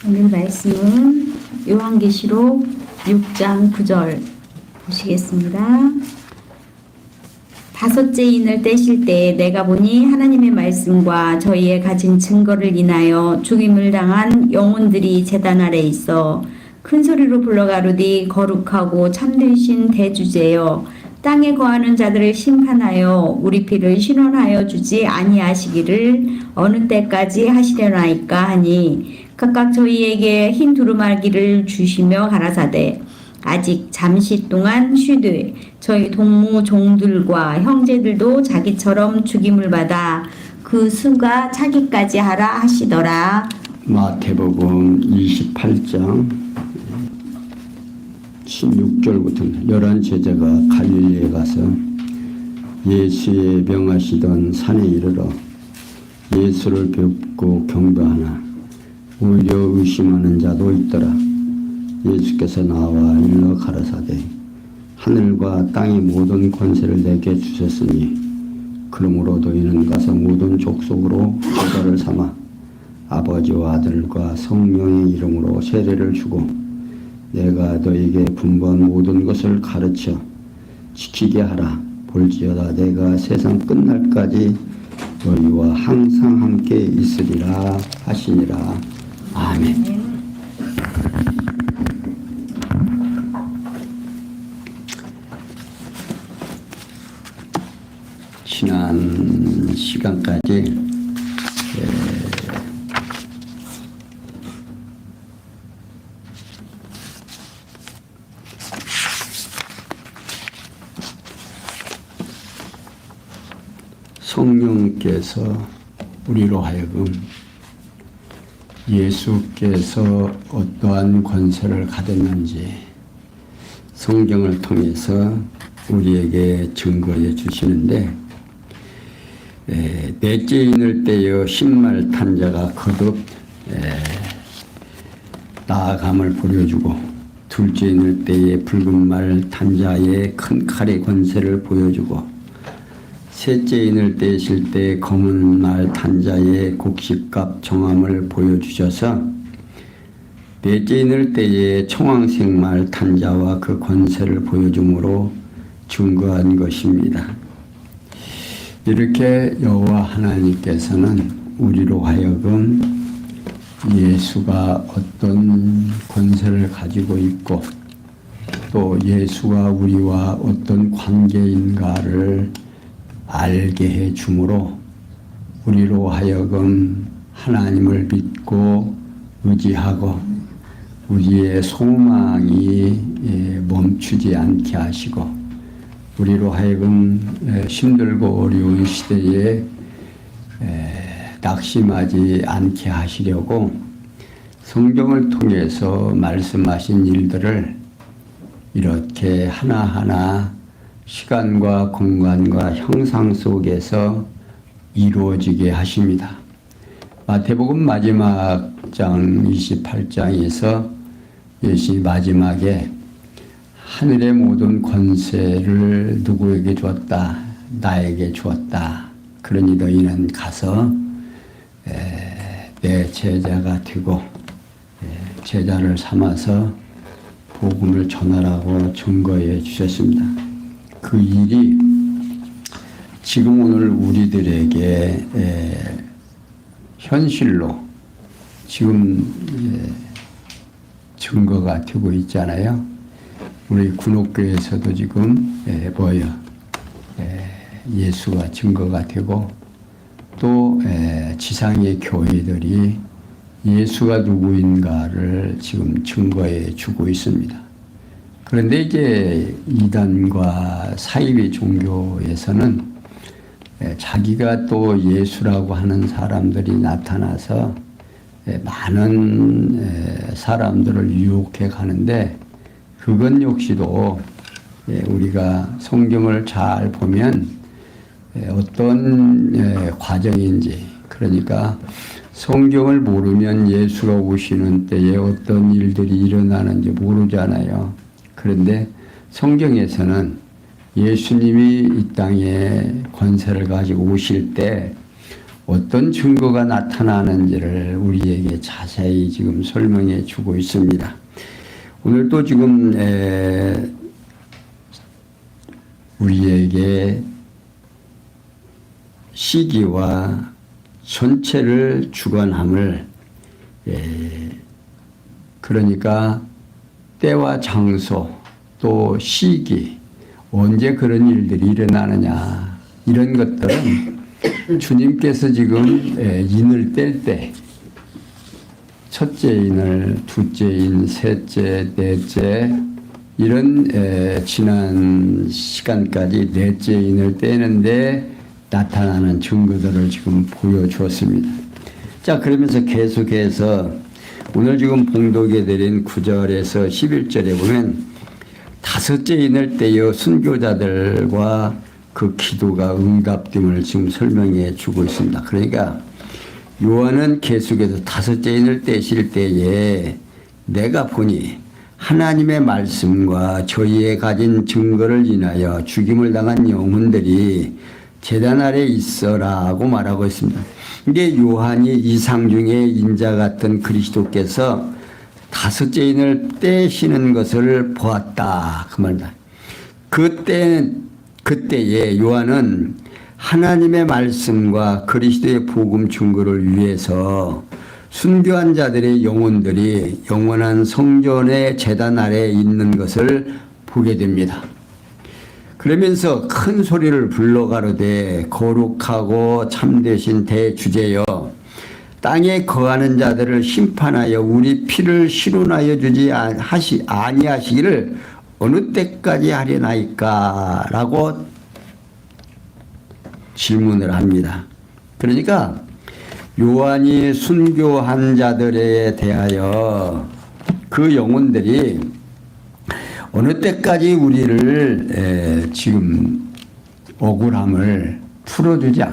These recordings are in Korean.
오늘 말씀은 요한계시록 6장 9절 보시겠습니다. 다섯째 인을 떼실 때 내가 보니 하나님의 말씀과 저희의 가진 증거를 인하여 죽임을 당한 영혼들이 제단 아래 있어 큰 소리로 불러 가로되 거룩하고 참되신 대주제여 땅에 거하는 자들을 심판하여 우리 피를 신원하여 주지 아니하시기를 어느 때까지 하시려나이까 하니 각각 저희에게 흰 두루마기를 주시며 가라사대 아직 잠시 동안 쉬되 저희 동무 종들과 형제들도 자기처럼 죽임을 받아 그 수가 차기까지 하라 하시더라. 마태복음 28장 16절부터 11제자가 갈릴리에 가서 예수의 명하시던 산에 이르러 예수를 뵙고 경배하나 오히려 의심하는 자도 있더라. 예수께서 나와 일러 가라사대 하늘과 땅의 모든 권세를 내게 주셨으니 그러므로 너희는 가서 모든 족속으로 제자를 삼아 아버지와 아들과 성령의 이름으로 세례를 주고 내가 너희에게 분부한 모든 것을 가르쳐 지키게 하라. 볼지어다 내가 세상 끝날까지 너희와 항상 함께 있으리라 하시니라. 아멘. 지난 시간까지 성령께서 우리로 하여금 예수께서 어떠한 권세를 가졌는지 성경을 통해서 우리에게 증거해 주시는데, 넷째 인을 떼어 흰말 탄 자가 거듭 나아감을 보여주고 둘째 인을 떼에 붉은 말 탄 자의 큰 칼의 권세를 보여주고 셋째 인을 떼실 때 검은 말 탄 자의 곡식값 정함을 보여주셔서 넷째 인을 떼에 청황색 말 탄 자와 그 권세를 보여줌으로 증거한 것입니다. 이렇게 여호와 하나님께서는 우리로 하여금 예수가 어떤 권세를 가지고 있고 또 예수가 우리와 어떤 관계인가를 알게 해 주므로 우리로 하여금 하나님을 믿고 의지하고 우리의 소망이 멈추지 않게 하시고 우리로 하여금 힘들고 어려운 시대에 낙심하지 않게 하시려고 성경을 통해서 말씀하신 일들을 이렇게 하나하나 시간과 공간과 형상 속에서 이루어지게 하십니다. 마태복음 마지막 장 28장에서 예수님이 마지막에 하늘의 모든 권세를 누구에게 주었다? 나에게 주었다. 그러니 너희는 가서 내 제자가 되고 제자를 삼아서 복음을 전하라고 증거해 주셨습니다. 그 일이 지금 오늘 우리들에게 현실로 지금 증거가 되고 있잖아요. 우리 군옥교에서도 지금 예수가 증거가 되고 또 지상의 교회들이 예수가 누구인가를 지금 증거해 주고 있습니다. 그런데 이제 이단과 사이비 종교에서는 자기가 또 예수라고 하는 사람들이 나타나서 많은 사람들을 유혹해 가는데 그건 역시도 우리가 성경을 잘 보면 어떤 과정인지, 그러니까 성경을 모르면 예수가 오시는 때에 어떤 일들이 일어나는지 모르잖아요. 그런데 성경에서는 예수님이 이 땅에 권세를 가지고 오실 때 어떤 증거가 나타나는지를 우리에게 자세히 지금 설명해 주고 있습니다. 오늘 또 지금 우리에게 시기와 현체를 주관함을 그러니까 때와 장소 또 시기 언제 그런 일들이 일어나느냐 이런 것들은 주님께서 지금 인을 뗄 때 첫째 인을 둘째 인 셋째 넷째 이런 지난 시간까지 넷째 인을 떼는데 나타나는 증거들을 지금 보여주었습니다. 자, 그러면서 계속해서 오늘 지금 봉독해 드린 9절에서 11절에 보면 다섯째 인을 떼어 순교자들과 그 기도가 응답됨을 지금 설명해 주고 있습니다. 그러니까 요한은 계속해서 다섯째 인을 떼실 때에 내가 보니 하나님의 말씀과 저희의 가진 증거를 인하여 죽임을 당한 영혼들이 제단 아래 있어라고 말하고 있습니다. 이게 요한이 이상 중에 인자 같은 그리스도께서 다섯째 인을 떼시는 것을 보았다 그 말이다. 그때에 요한은 하나님의 말씀과 그리스도의 복음 증거를 위해서 순교한 자들의 영혼들이 영원한 성전의 제단 아래에 있는 것을 보게 됩니다. 그러면서 큰 소리를 불러 가로되 거룩하고 참되신 대주제여 땅에 거하는 자들을 심판하여 우리 피를 실온하여 주지 아니하시기를 어느 때까지 하려나이까 라고 질문을 합니다. 그러니까 요한이 순교한 자들에 대하여 그 영혼들이 어느 때까지 우리를 지금 억울함을 풀어주지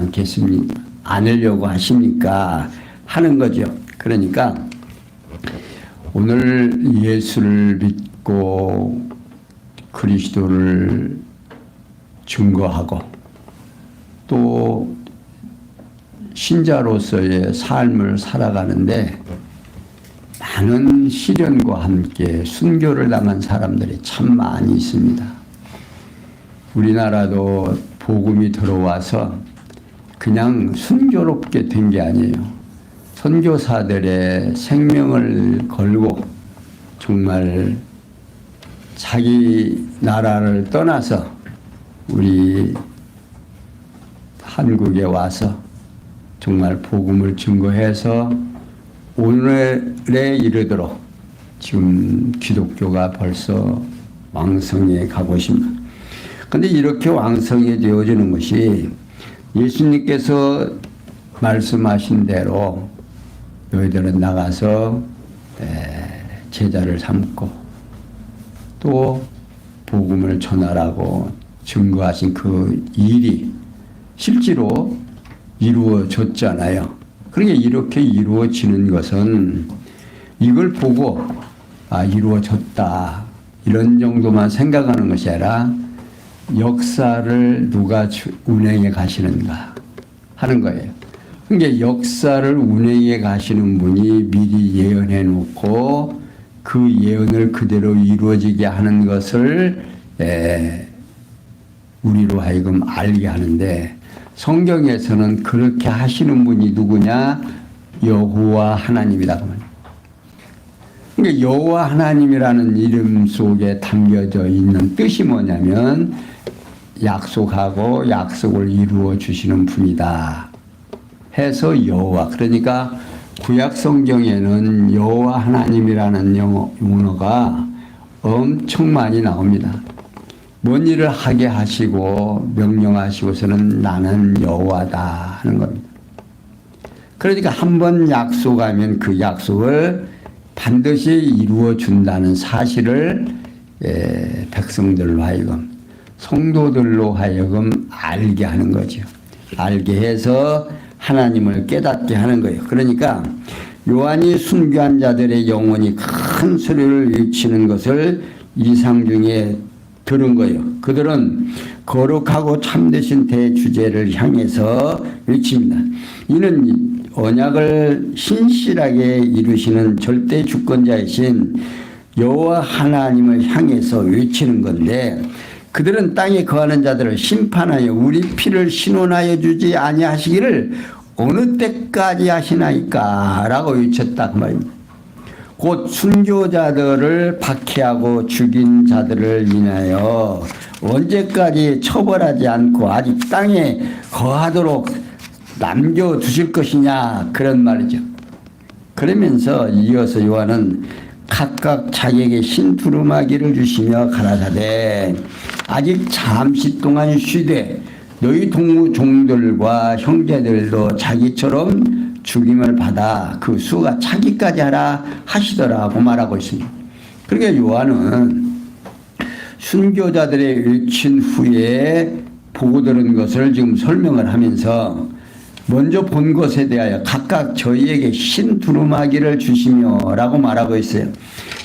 않으려고 하십니까? 하는 거죠. 그러니까 오늘 예수를 믿고 그리스도를 증거하고 또 신자로서의 삶을 살아가는데 많은 시련과 함께 순교를 당한 사람들이 참 많이 있습니다. 우리나라도 복음이 들어와서 그냥 순조롭게 된 게 아니에요. 선교사들의 생명을 걸고 정말 자기 나라를 떠나서 우리 한국에 와서 정말 복음을 증거해서 오늘에 이르도록 지금 기독교가 벌써 왕성해 가고 있습니다. 그런데 이렇게 왕성해 되어지는 것이 예수님께서 말씀하신 대로 너희들은 나가서 제자를 삼고 또 복음을 전하라고 증거하신 그 일이 실제로 이루어졌잖아요. 그러니까 이렇게 이루어지는 것은 이걸 보고 이루어졌다 이런 정도만 생각하는 것이 아니라 역사를 누가 운행해 가시는가 하는 거예요. 그러니까 역사를 운행해 가시는 분이 미리 예언해 놓고 그 예언을 그대로 이루어지게 하는 것을 우리로 하여금 알게 하는데 성경에서는 그렇게 하시는 분이 누구냐? 여호와 하나님이다. 그러니까 여호와 하나님이라는 이름 속에 담겨져 있는 뜻이 뭐냐면 약속하고 약속을 이루어 주시는 분이다 해서 여호와. 그러니까 구약 성경에는 여호와 하나님이라는 용어가 엄청 많이 나옵니다. 뭔 일을 하게 하시고 명령하시고서는 나는 여호와다 하는 겁니다. 그러니까 한번 약속하면 그 약속을 반드시 이루어 준다는 사실을 백성들로 하여금 성도들로 하여금 알게 하는 거죠. 알게 해서 하나님을 깨닫게 하는 거예요. 그러니까 요한이 순교한 자들의 영혼이 큰 소리를 외치는 것을 이상 중에 들은 거예요. 그들은 거룩하고 참되신 대주제를 향해서 외칩니다. 이는 언약을 신실하게 이루시는 절대 주권자이신 여호와 하나님을 향해서 외치는 건데, 그들은 땅에 거하는 자들을 심판하여 우리 피를 신원하여 주지 아니하시기를 어느 때까지 하시나이까 라고 외쳤다 그 말입니다. 곧 순교자들을 박해하고 죽인 자들을 인하여 언제까지 처벌하지 않고 아직 땅에 거하도록 남겨두실 것이냐, 그런 말이죠. 그러면서 이어서 요한은 각각 자기에게 신두루마기를 주시며 가라사대 아직 잠시 동안 쉬되 너희 동무종들과 형제들도 자기처럼 죽임을 받아 그 수가 차기까지 하라 하시더라고 말하고 있습니다. 그러니까 요한은 순교자들의 외친 후에 보고 들은 것을 지금 설명을 하면서 먼저 본 것에 대하여 각각 저희에게 신두루마기를 주시며 라고 말하고 있어요.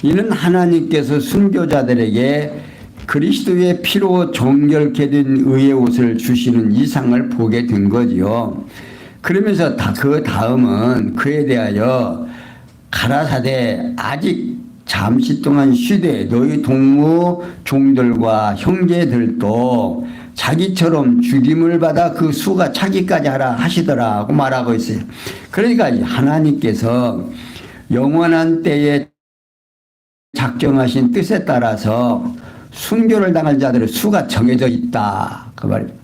이는 하나님께서 순교자들에게 그리스도의 피로 정결케 된 의의 옷을 주시는 이상을 보게 된 거지요. 그러면서 그 다음은 그에 대하여 가라사대 아직 잠시 동안 쉬되 너희 동무 종들과 형제들도 자기처럼 죽임을 받아 그 수가 차기까지 하라 하시더라고 말하고 있어요. 그러니까 하나님께서 영원한 때에 작정하신 뜻에 따라서 순교를 당할 자들의 수가 정해져 있다 그 말입니다.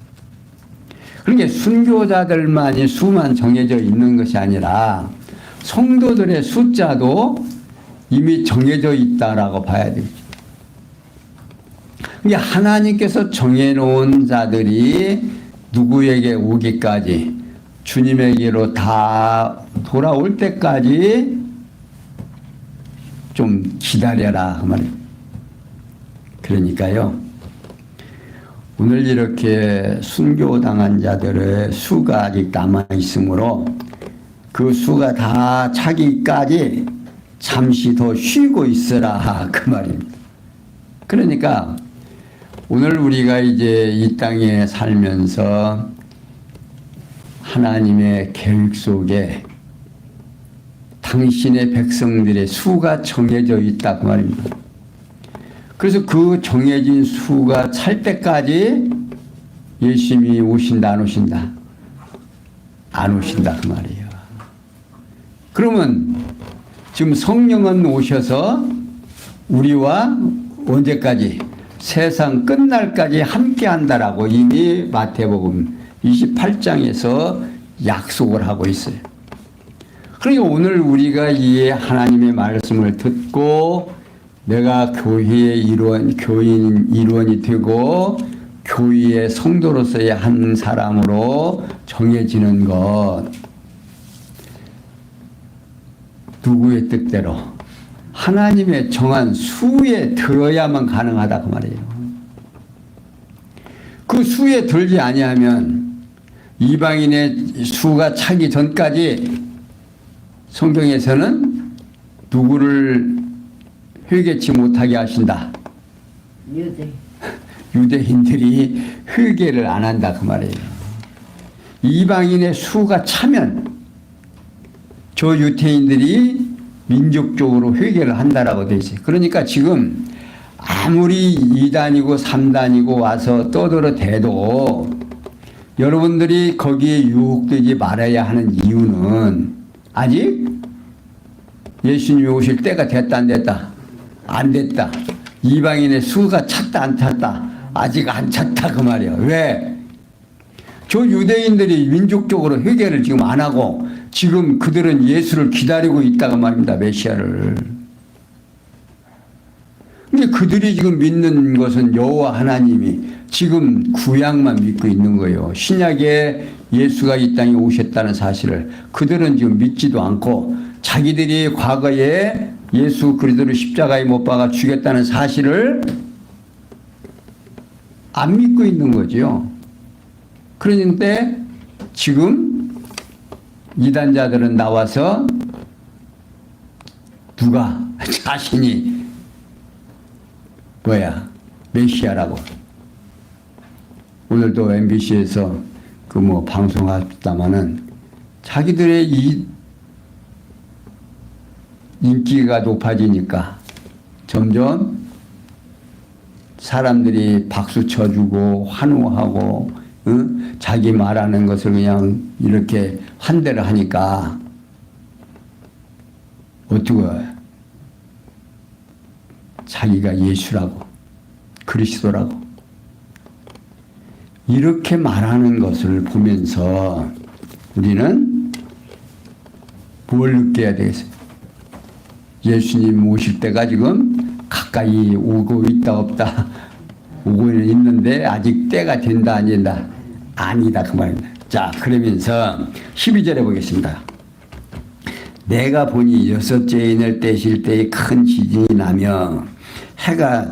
그러니까 순교자들만이 수만 정해져 있는 것이 아니라 성도들의 숫자도 이미 정해져 있다라고 봐야 되죠. 그러니까 하나님께서 정해놓은 자들이 누구에게 오기까지, 주님에게로 다 돌아올 때까지 좀 기다려라 그 말이에요. 그러니까요, 오늘 이렇게 순교당한 자들의 수가 아직 남아있으므로 그 수가 다 차기까지 잠시 더 쉬고 있으라 그 말입니다. 그러니까 오늘 우리가 이제 이 땅에 살면서 하나님의 계획 속에 당신의 백성들의 수가 정해져 있다 그 말입니다. 그래서 그 정해진 수가 찰 때까지 예수님이 오신다 안 오신다? 안 오신다 그 말이에요. 그러면 지금 성령은 오셔서 우리와 언제까지? 세상 끝날까지 함께 한다라고 이미 마태복음 28장에서 약속을 하고 있어요. 그러니까 오늘 우리가 이 하나님의 말씀을 듣고 내가 교회의 교인 일원이 되고 교회의 성도로서의 한 사람으로 정해지는 것, 누구의 뜻대로 하나님의 정한 수에 들어야만 가능하다 그 말이에요. 그 수에 들지 아니하면 이방인의 수가 차기 전까지 성경에서는 누구를 회개치 못하게 하신다. 유대인들이 회개를 안 한다 그 말이에요. 이방인의 수가 차면 저 유대인들이 민족적으로 회개를 한다라고 돼 있어요. 그러니까 지금 아무리 2단이고 3단이고 와서 떠들어대도 여러분들이 거기에 유혹되지 말아야 하는 이유는 아직 예수님이 오실 때가 됐다 안 됐다? 안 됐다. 이방인의 수가 찼다 안 찼다? 아직 안 찼다 그 말이에요. 왜? 저 유대인들이 민족적으로 회개를 지금 안 하고 지금 그들은 예수를 기다리고 있다고 말입니다. 메시아를. 근데 그들이 지금 믿는 것은 여호와 하나님이 지금 구약만 믿고 있는 거예요. 신약에 예수가 이 땅에 오셨다는 사실을 그들은 지금 믿지도 않고 자기들이 과거에 예수 그리스도를 십자가에 못 박아 죽였다는 사실을 안 믿고 있는 거죠. 그런데 지금 이단자들은 나와서 누가 자신이 메시아라고. 오늘도 MBC에서 그 뭐 방송했다마는 자기들의 이 인기가 높아지니까 점점 사람들이 박수 쳐주고 환호하고 자기 말하는 것을 그냥 이렇게 환대를 하니까 어떻게 자기가 예수라고 그리스도라고 이렇게 말하는 것을 보면서 우리는 뭘 느껴야 되겠어요? 예수님 오실 때가 지금 가까이 오고 있다 없다 오고는 있는데 아직 때가 된다 안 된다? 아니다 그 말입니다. 자, 그러면서 12절에 보겠습니다. 내가 보니 여섯째 인을 떼실 때에 큰 지진이 나며 해가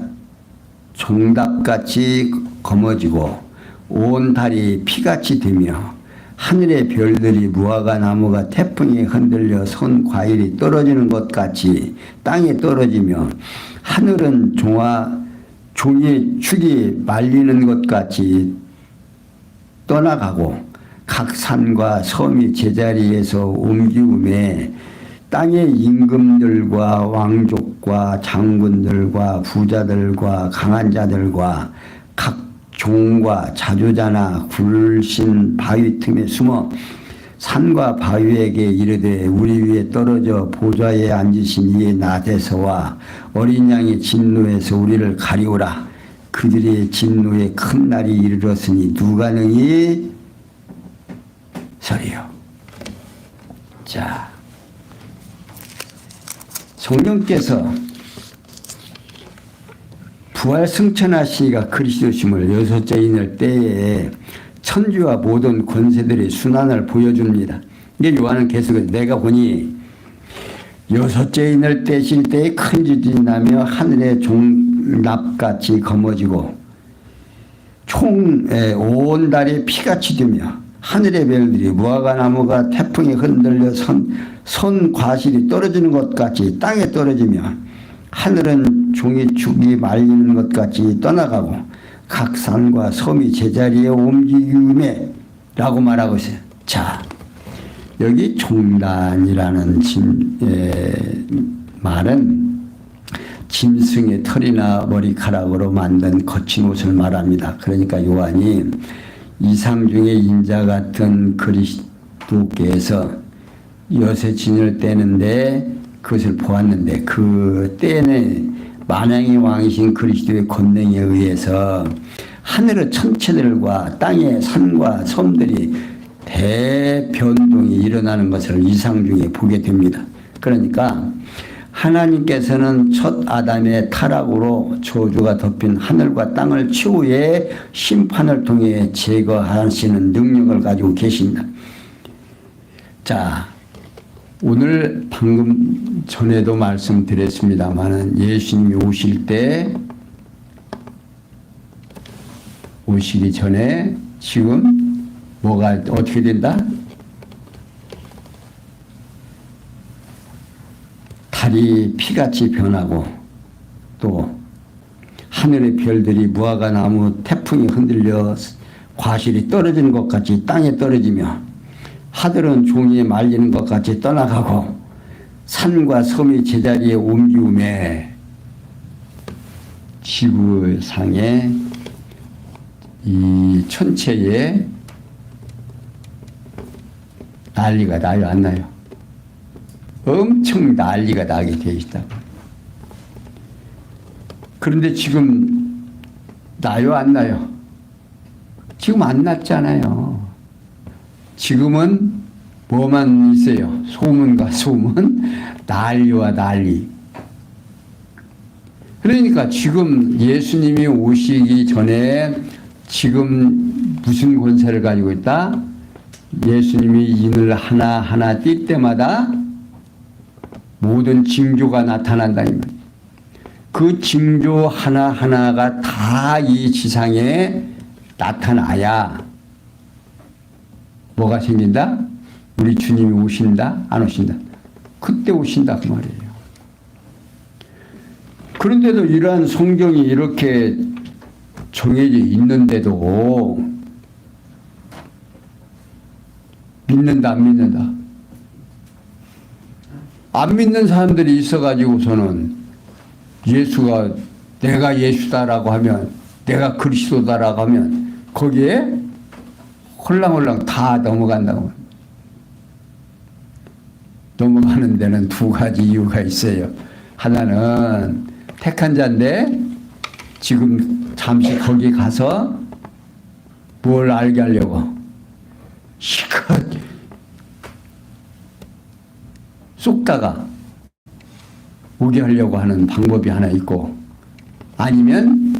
종닭같이 검어지고 온 달이 피같이 되며 하늘의 별들이 무화과 나무가 태풍에 흔들려 선 과일이 떨어지는 것 같이 땅에 떨어지며 하늘은 종의 축이 말리는 것 같이 떠나가고 각 산과 섬이 제자리에서 옮기움에 땅의 임금들과 왕족과 장군들과 부자들과 강한 자들과 각 종과 자주자나 굴신 바위 틈에 숨어 산과 바위에게 이르되 우리 위에 떨어져 보좌에 앉으신 이의 나대서와 어린 양의 진노에서 우리를 가리오라. 그들의 진노에 큰 날이 이르렀으니 누가 능히 서리요. 자, 성령께서 부활 승천하시니가 그리스도심을 여섯째 인을 때에 천지와 모든 권세들의 순환을 보여줍니다. 이게 요한은 계속 내가 보니 여섯째 인을 떼실 때에 큰 지진이 나며 하늘의 종납같이 검어지고 온 달이 피같이 되며 하늘의 별들이 무화과 나무가 태풍에 흔들려 선 과실이 떨어지는 것 같이 땅에 떨어지며 하늘은 종이 축이 말리는 것 같이 떠나가고 각 산과 섬이 제자리에 옮기음에 라고 말하고 있어요. 자, 여기 종단이라는 말은 짐승의 털이나 머리카락으로 만든 거친 옷을 말합니다. 그러니까 요한이 이상 중에 인자 같은 그리스도께서 여섯 진을 떼는데 그것을 보았는데 그 때에는 만왕의 왕이신 그리스도의 권능에 의해서 하늘의 천체들과 땅의 산과 섬들이 대변동이 일어나는 것을 이상 중에 보게 됩니다. 그러니까 하나님께서는 첫 아담의 타락으로 저주가 덮인 하늘과 땅을 최후의 심판을 통해 제거하시는 능력을 가지고 계십니다. 자, 오늘 방금 전에도 말씀드렸습니다만 예수님이 오시기 전에 지금 뭐가 어떻게 된다? 달이 피같이 변하고 또 하늘의 별들이 무화과 나무 태풍이 흔들려 과실이 떨어지는 것 같이 땅에 떨어지며 하늘은 종이에 말리는 것 같이 떠나가고 산과 섬이 제자리에 옮기움에 지구상에 이 천체에 난리가 나요, 안 나요? 엄청 난리가 나게 되어 있다. 그런데 지금 나요, 안 나요? 지금 안 났잖아요. 지금은 뭐만 있어요? 소문과 소문, 난리와 난리. 그러니까 지금 예수님이 오시기 전에 지금 무슨 권세를 가지고 있다? 예수님이 인을 하나하나 띌 때마다 모든 징조가 나타난다. 그 징조 하나하나가 다 이 지상에 나타나야 뭐가 생긴다? 우리 주님이 오신다? 안 오신다? 그때 오신다 그 말이에요. 그런데도 이러한 성경이 이렇게 정해져 있는데도 믿는다 안 믿는다? 안 믿는 사람들이 있어가지고서는 예수가 내가 예수다라고 하면 내가 그리스도다라고 하면 거기에 홀랑홀랑 다 넘어간다고. 넘어가는 데는 두 가지 이유가 있어요. 하나는 택한 자인데 지금 잠시 거기 가서 뭘 알게 하려고 실컷 쏙다가 오게 하려고 하는 방법이 하나 있고, 아니면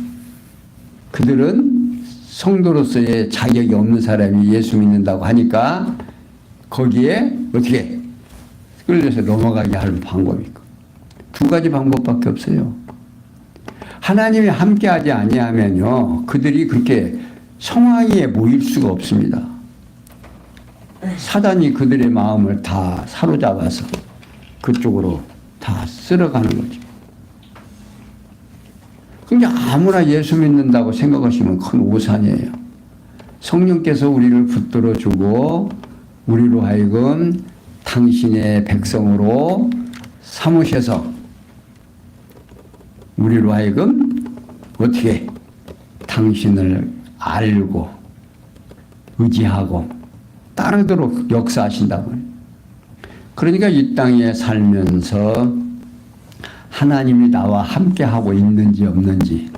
그들은 성도로서의 자격이 없는 사람이 예수 믿는다고 하니까 거기에 어떻게 끌려서 넘어가게 하는 방법이 있고, 두 가지 방법밖에 없어요. 하나님이 함께하지 아니하면요 그들이 그렇게 성황리에 모일 수가 없습니다. 사단이 그들의 마음을 다 사로잡아서 그쪽으로 다 쓸어가는 거죠. 그러니까 아무나 예수 믿는다고 생각하시면 큰 오산이에요. 성령께서 우리를 붙들어 주고 우리로 하여금 당신의 백성으로 삼으셔서 우리로 하여금 어떻게 당신을 알고 의지하고 따르도록 역사하신다고요. 그러니까 이 땅에 살면서 하나님이 나와 함께하고 있는지 없는지,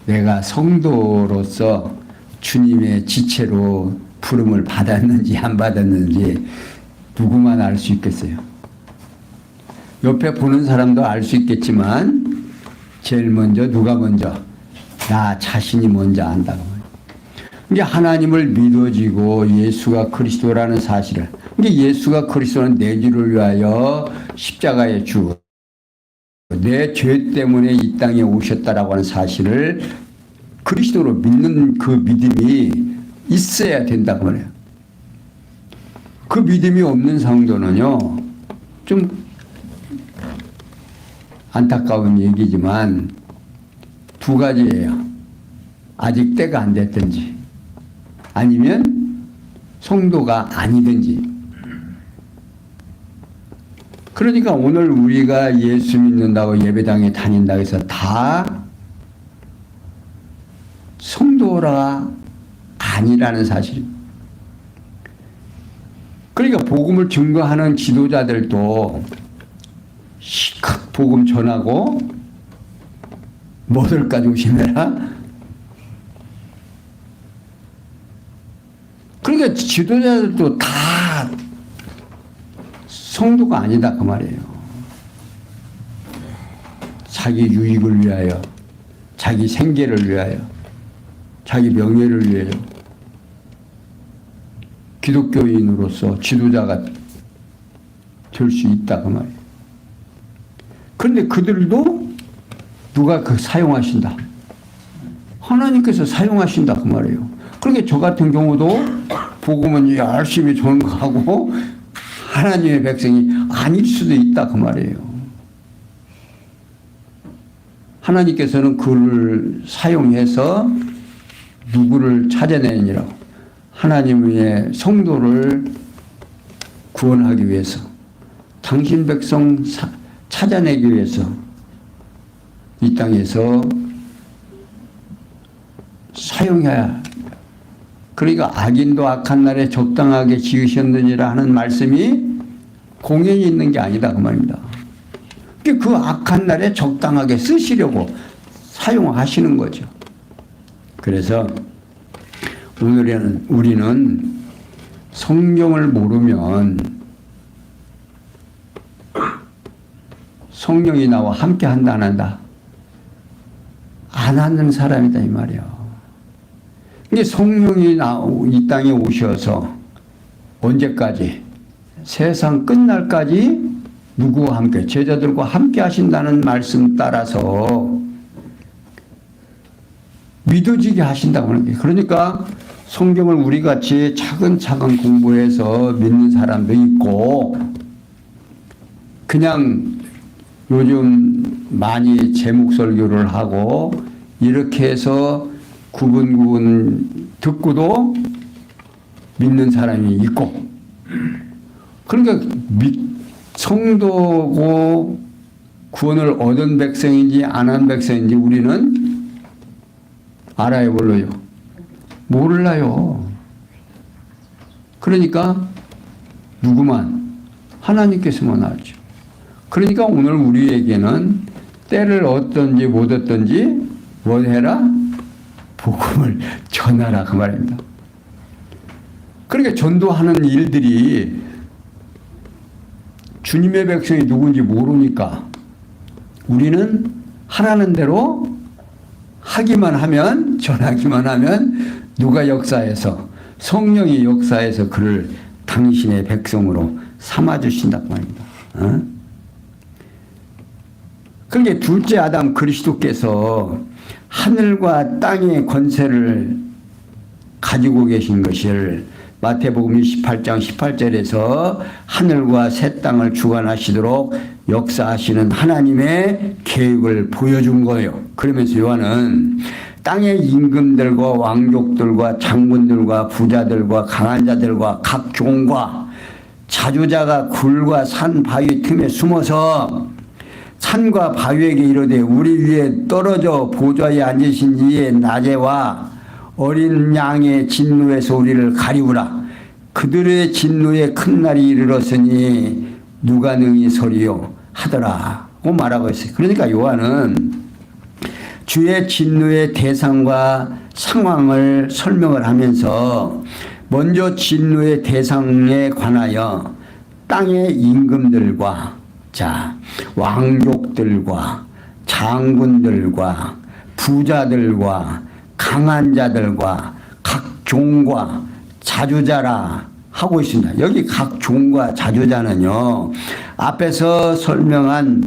내가 성도로서 주님의 지체로 부름을 받았는지 안 받았는지 누구만 알 수 있겠어요. 옆에 보는 사람도 알 수 있겠지만 제일 먼저 누가 먼저? 나 자신이 먼저 안다고. 이게 하나님을 믿어지고 예수가 그리스도라는 사실을, 이게 예수가 그리스도는 내 죄를 위하여 십자가에 죽어 내 죄 때문에 이 땅에 오셨다라고 하는 사실을 그리스도로 믿는 그 믿음이 있어야 된다고 말해요. 그 믿음이 없는 성도는요 좀 안타까운 얘기지만 두 가지예요. 아직 때가 안 됐든지 아니면 성도가 아니든지. 그러니까 오늘 우리가 예수 믿는다고 예배당에 다닌다고 해서 다 성도라 아니라는 사실입니다. 그러니까 복음을 증거하는 지도자들도 실컷 복음 전하고 뭐들까지 조심해라. 그러니까 지도자들도 다 성도가 아니다 그 말이에요. 자기 유익을 위하여, 자기 생계를 위하여, 자기 명예를 위하여 기독교인으로서 지도자가 될 수 있다 그 말이에요. 그런데 그들도 누가 그 사용하신다? 하나님께서 사용하신다 그 말이에요. 그러니까 저 같은 경우도 복음은 열심히 전하고 하나님의 백성이 아닐 수도 있다 그 말이에요. 하나님께서는 그를 사용해서 누구를 찾아내느니라고, 하나님의 성도를 구원하기 위해서, 당신 백성 찾아내기 위해서 이 땅에서 사용해야. 그러니까 악인도 악한 날에 적당하게 지으셨느니라 하는 말씀이 공연이 있는 게 아니다 그 말입니다. 그 악한 날에 적당하게 쓰시려고 사용하시는 거죠. 그래서 오늘은 우리는 성경을 모르면 성령이 나와 함께 한다 안 한다? 안 하는 사람이다 이 말이에요. 이게 성령이 이 땅에 오셔서 언제까지? 세상 끝날까지 누구와 함께? 제자들과 함께 하신다는 말씀 따라서 믿어지게 하신다고 하는 거예요. 그러니까 성경을 우리같이 차근차근 공부해서 믿는 사람도 있고, 그냥 요즘 많이 제목 설교를 하고 이렇게 해서 구분 듣고도 믿는 사람이 있고, 그러니까 성도고 구원을 얻은 백성인지 안 한 백성인지 우리는 알아요, 몰라요? 몰라요. 그러니까 누구만? 하나님께서만 알죠. 그러니까 오늘 우리에게는 때를 얻든지 못 얻든지 뭐 해라? 복음을 전하라 그 말입니다. 그러니까 전도하는 일들이 주님의 백성이 누군지 모르니까 우리는 하라는 대로 하기만 하면, 전하기만 하면 누가 역사해서, 성령이 역사해서 그를 당신의 백성으로 삼아주신다고 말입니다. 그러니까 둘째 아담 그리스도께서 하늘과 땅의 권세를 가지고 계신 것을 마태복음 28장 18절에서 하늘과 새 땅을 주관하시도록 역사하시는 하나님의 계획을 보여준 거예요. 그러면서 요한은 땅의 임금들과 왕족들과 장군들과 부자들과 강한 자들과 각 종과 자주자가 굴과 산 바위 틈에 숨어서 산과 바위에게 이르되 우리 위에 떨어져 보좌에 앉으신 이의 낮에와 어린 양의 진노에서 우리를 가리우라. 그들의 진노의 큰 날이 이르렀으니 누가 능히 서리요 하더라고 말하고 있어요. 그러니까 요한은 주의 진노의 대상과 상황을 설명을 하면서 먼저 진노의 대상에 관하여 땅의 임금들과 왕족들과 장군들과 부자들과 강한 자들과 각 종과 자주자라 하고 있습니다. 여기 각 종과 자주자는요, 앞에서 설명한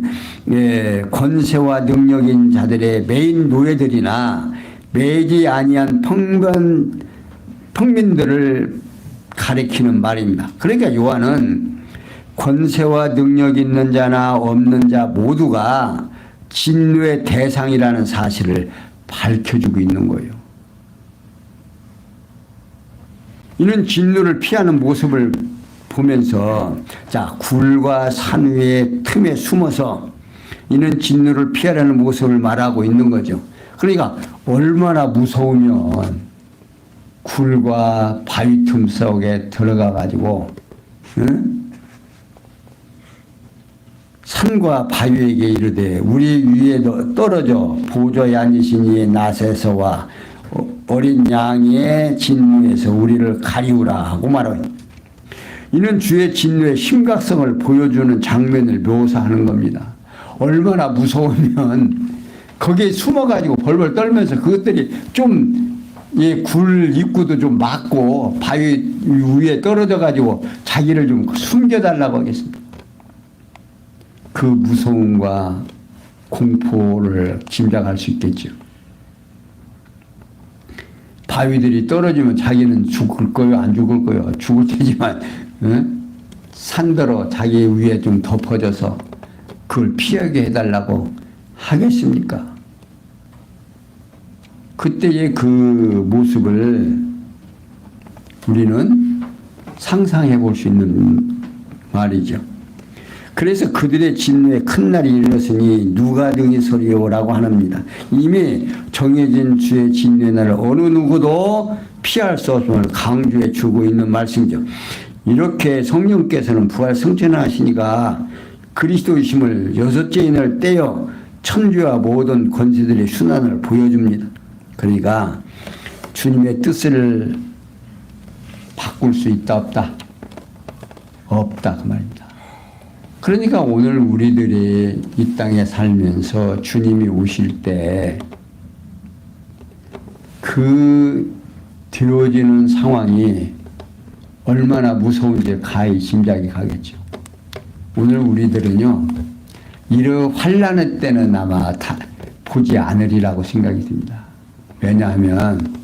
권세와 능력인 자들의 메인 노예들이나 매지 아니한 평민들을 가리키는 말입니다. 그러니까 요한은 권세와 능력 있는 자나 없는 자 모두가 진노의 대상이라는 사실을 밝혀주고 있는 거예요. 이는 진노를 피하는 모습을 보면서 굴과 산 위의 틈에 숨어서 이는 진노를 피하려는 모습을 말하고 있는 거죠. 그러니까 얼마나 무서우면 굴과 바위 틈 속에 들어가 가지고 산과 바위에게 이르되 우리 위에 떨어져 보좌에 앉으신 이의 낫에서와 어린 양의 진노에서 우리를 가리우라 하고 말하고, 이는 주의 진노의 심각성을 보여주는 장면을 묘사하는 겁니다. 얼마나 무서우면 거기에 숨어가지고 벌벌 떨면서 그것들이 좀 굴 입구도 좀 막고 바위 위에 떨어져가지고 자기를 좀 숨겨달라고 하겠습니다. 그 무서움과 공포를 짐작할 수 있겠죠. 바위들이 떨어지면 자기는 죽을 거요, 안 죽을 거요? 죽을 테지만 산더러 자기 위에 좀 덮어져서 그걸 피하게 해달라고 하겠습니까? 그때의 그 모습을 우리는 상상해 볼 수 있는 말이죠. 그래서 그들의 진노에 큰 날이 이르렀으니 누가 능히 서리오라고 하랍니다. 이미 정해진 주의 진노의 날을 어느 누구도 피할 수 없음을 강조해 주고 있는 말씀이죠. 이렇게 성령께서는 부활 승천하시니까 그리스도이심을 여섯째 인을 떼어 천주와 모든 권세들의 순환을 보여줍니다. 그러니까 주님의 뜻을 바꿀 수 있다 없다? 없다 그 말입니다. 그러니까 오늘 우리들이 이 땅에 살면서 주님이 오실 때 그 되어지는 상황이 얼마나 무서운지 가히 짐작이 가겠죠. 오늘 우리들은요, 이런 환난의 때는 아마 다 보지 않으리라고 생각이 듭니다. 왜냐하면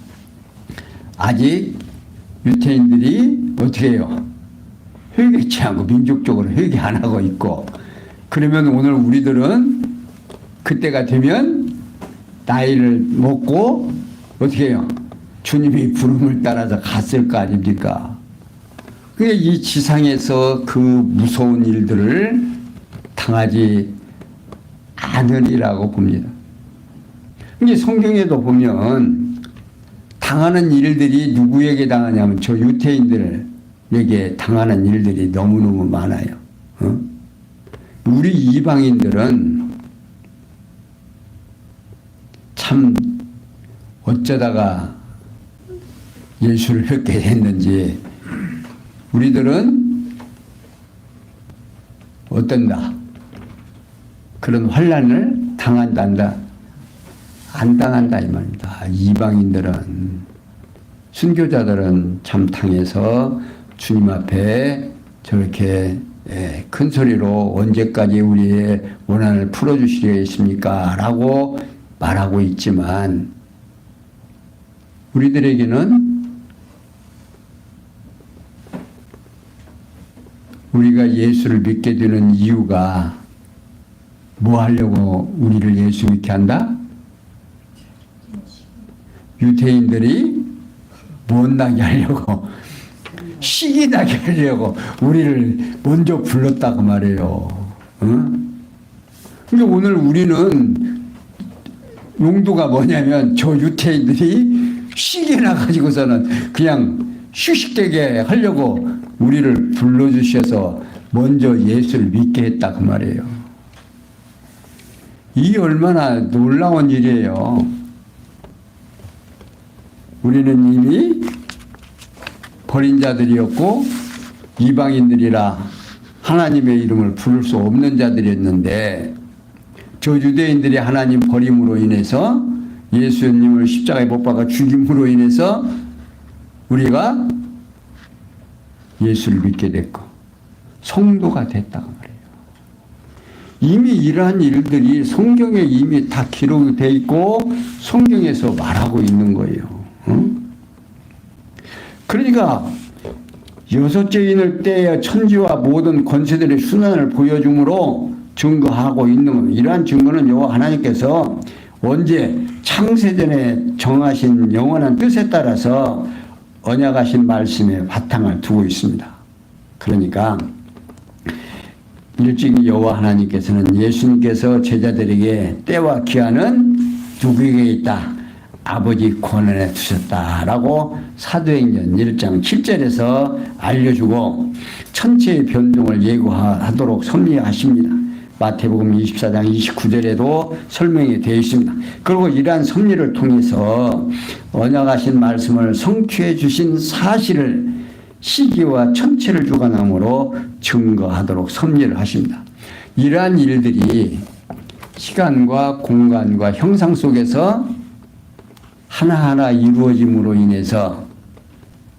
아직 유태인들이 어떻게 해요? 회개치 않고 민족적으로 회개 안 하고 있고, 그러면 오늘 우리들은 그때가 되면 나이를 먹고 어떻게 해요? 주님이 부름을 따라서 갔을 거 아닙니까? 그게 이 지상에서 그 무서운 일들을 당하지 않으리라고 봅니다. 이제 성경에도 보면 당하는 일들이 누구에게 당하냐면 저 유태인들에게 당하는 일들이 너무너무 많아요. 우리 이방인들은 참 어쩌다가 예수를 믿게 됐는지 우리들은 어떤다? 그런 환난을 당한단다? 안 당한다 이 말입니다. 이방인들은 순교자들은 참 당해서 주님 앞에 저렇게 큰 소리로 언제까지 우리의 원한을 풀어주시겠습니까? 라고 말하고 있지만 우리들에게는 우리가 예수를 믿게 되는 이유가 뭐 하려고 우리를 예수 믿게 한다? 유태인들이 못나게 하려고 시기 나게 하려고 우리를 먼저 불렀다고 말해요. 응? 그러니까 오늘 우리는 용도가 뭐냐면 저 유태인들이 시기 나가지고서는 그냥 휴식되게 하려고 우리를 불러주셔서 먼저 예수를 믿게 했다 그 말이에요. 이게 얼마나 놀라운 일이에요. 우리는 이미 버린 자들이었고 이방인들이라 하나님의 이름을 부를 수 없는 자들이었는데 저 유대인들이 하나님 버림으로 인해서 예수님을 십자가에 못 박아 죽임으로 인해서 우리가 예수를 믿게 됐고 성도가 됐다고 말해요. 이미 이러한 일들이 성경에 이미 다 기록이 돼 있고 성경에서 말하고 있는 거예요. 응? 그러니까 여섯째 인을 때에 천지와 모든 권세들의 순환을 보여줌으로 증거하고 있는 이러한 증거는 여호와 하나님께서 언제 창세전에 정하신 영원한 뜻에 따라서 언약하신 말씀에 바탕을 두고 있습니다. 그러니까 일찍이 여호와 하나님께서는 예수님께서 제자들에게 때와 기한은 누구에게 있다? 아버지 권한에 두셨다라고 사도행전 1장 7절에서 알려주고 천체의 변동을 예고하도록 섭리하십니다. 마태복음 24장 29절에도 설명이 되어 있습니다. 그리고 이러한 섭리를 통해서 언약하신 말씀을 성취해 주신 사실을 시기와 천체를 주관함으로 증거하도록 섭리를 하십니다. 이러한 일들이 시간과 공간과 형상 속에서 하나하나 이루어짐으로 인해서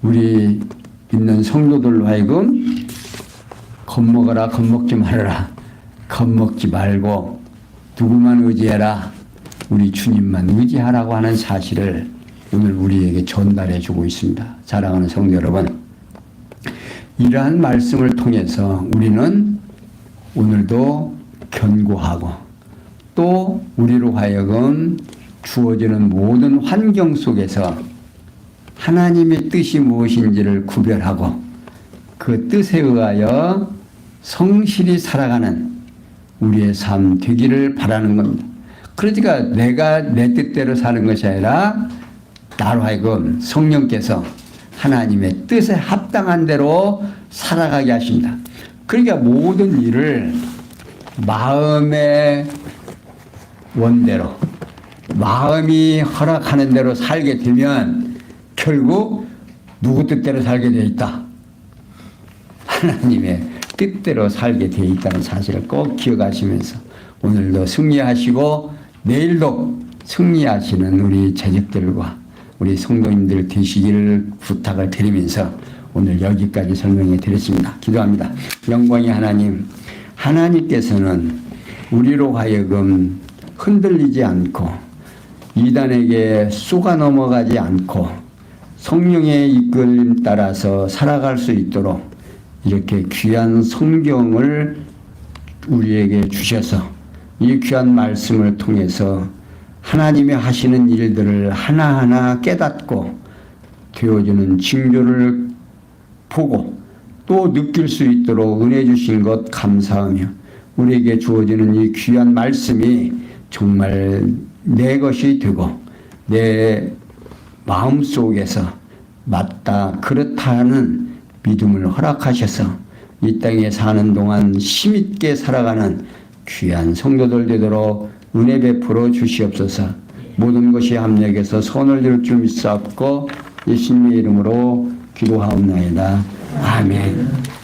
우리 믿는 성도들로 하여금 겁먹어라 겁먹지 말아라 겁먹지 말고 누구만 의지해라 우리 주님만 의지하라고 하는 사실을 오늘 우리에게 전달해 주고 있습니다. 사랑하는 성도 여러분, 이러한 말씀을 통해서 우리는 오늘도 견고하고 또 우리로 하여금 주어지는 모든 환경 속에서 하나님의 뜻이 무엇인지를 구별하고 그 뜻에 의하여 성실히 살아가는 우리의 삶 되기를 바라는 겁니다. 그러니까 내가 내 뜻대로 사는 것이 아니라 나로 하여금 성령께서 하나님의 뜻에 합당한 대로 살아가게 하십니다. 그러니까 모든 일을 마음의 원대로 마음이 허락하는 대로 살게 되면 결국 누구 뜻대로 살게 되어 있다? 하나님의 뜻대로 살게 되어 있다는 사실을 꼭 기억하시면서 오늘도 승리하시고 내일도 승리하시는 우리 자식들과 우리 성도님들 되시기를 부탁을 드리면서 오늘 여기까지 설명해 드렸습니다. 기도합니다. 영광의 하나님, 하나님께서는 우리로 하여금 흔들리지 않고 이단에게 쏘가 넘어가지 않고 성령의 이끌림 따라서 살아갈 수 있도록 이렇게 귀한 성경을 우리에게 주셔서 이 귀한 말씀을 통해서 하나님이 하시는 일들을 하나하나 깨닫고 되어주는 징조를 보고 또 느낄 수 있도록 은혜 주신 것 감사하며 우리에게 주어지는 이 귀한 말씀이 정말 내 것이 되고 내 마음속에서 맞다 그렇다 하는 믿음을 허락하셔서 이 땅에 사는 동안 힘있게 살아가는 귀한 성도들 되도록 은혜 베풀어 주시옵소서. 모든 것이 합력해서 손을 들 줄 믿사옵고 예수님의 이름으로 기도하옵나이다. 아멘.